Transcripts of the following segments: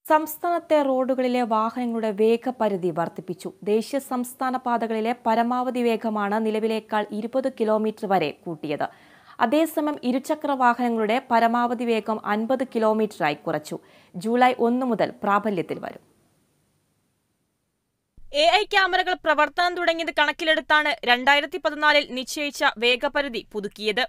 സംസ്ഥാനത്തെ റോഡുകളിലെ വാഹനങ്ങളുടെ വേഗപരിധി വർദ്ധിപ്പിച്ചു. ദേശീയ സംസ്ഥാന പാതകളിലെ പരമാവധി വേഗമാണ് നിലവിലേക്കാൾ 20 കിലോമീറ്റർ വരെ കൂട്ടിയത്. അതേസമയം ഇരുചക്ര വാഹനങ്ങളുടെ പരമാവധി വേഗം 50 കിലോമീറ്ററായി കുറച്ചു. ജൂലൈ 1 മുതൽ പ്രാബല്യത്തിൽ വരും. AI ക്യാമറകൾ പ്രവർത്തനം തുടങ്ങിയത് കണക്കിലെടുത്താണ് 2014 നിശ്ചയിച്ച വേഗപരിധി പുതുക്കിയത്.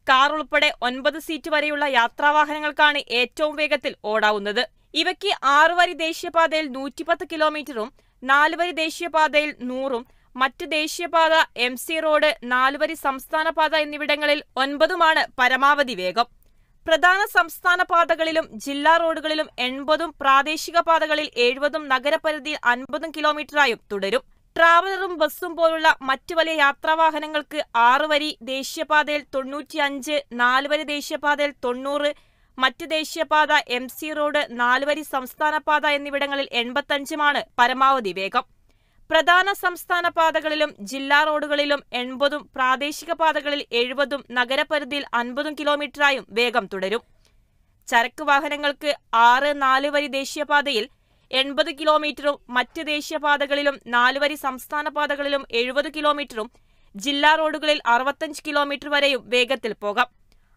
കാർ ഉൾപ്പെടെ 9 സീറ്റ് വരെയുള്ള യാത്രാവാഹനങ്ങൾക്കാണ് ഏറ്റവും വേഗത്തിൽ ഓടാവുന്നത്. ഇവയ്ക്ക് 6 വരി ദേശീയപാതയിൽ 110 കിലോമീറ്ററും 4 വരി ദേശീയപാതയിൽ 100ഉം മറ്റ് ദേശീയപാത, MC റോഡ്, 4 വരി സംസ്ഥാന പാത എന്നിവിടങ്ങളിൽ 9ഉമാണ് പരമാവധി വേഗം. പ്രധാന സംസ്ഥാന പാതകളിലും ജില്ലാ റോഡുകളിലും 80ഉം പ്രാദേശിക പാതകളിൽ 70ഉം നഗരപരിധിയിൽ 50 കിലോമീറ്ററായും തുടരും. ട്രാവലറും ബസ്സും പോലുള്ള മറ്റു വലിയ യാത്രാവാഹനങ്ങൾക്ക് 6 വരി ദേശീയപാതയിൽ 95, 4 വരി ദേശീയപാതയിൽ 90, മറ്റ് ദേശീയപാത, MC റോഡ്, 4 വരി സംസ്ഥാന പാത എന്നിവിടങ്ങളിൽ 85ഉമാണ് പരമാവധി വേഗം. പ്രധാന സംസ്ഥാന പാതകളിലും ജില്ലാ റോഡുകളിലും 80ഉം പ്രാദേശിക പാതകളിൽ 70ഉം നഗരപരിധിയിൽ 50 കിലോമീറ്ററായും വേഗം തുടരും. ചരക്ക് വാഹനങ്ങൾക്ക് 6, 4 വരി ദേശീയപാതയിൽ 80 കിലോമീറ്ററും മറ്റ് ദേശീയപാതകളിലും 4 വരി സംസ്ഥാന പാതകളിലും 70 കിലോമീറ്ററും ജില്ലാ റോഡുകളിൽ 65 കിലോമീറ്റർ വരെയും വേഗത്തിൽ പോകാം.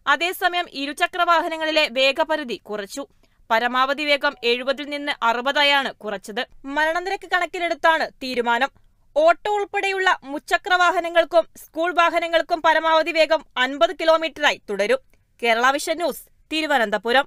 അതേസമയം ഇരുചക്ര വാഹനങ്ങളിലെ വേഗപരിധി കുറച്ചു. പരമാവധി വേഗം 70ൽ നിന്ന് 60ആയാണ് കുറച്ചത്. മരണനിരക്ക് കണക്കിലെടുത്താണ് തീരുമാനം. ഓട്ടോ ഉൾപ്പെടെയുള്ള മുച്ചക്ര വാഹനങ്ങൾക്കും സ്കൂൾ വാഹനങ്ങൾക്കും പരമാവധി വേഗം 50 കിലോമീറ്ററായി തുടരും. Kerala vision news, Thiruvananthapuram.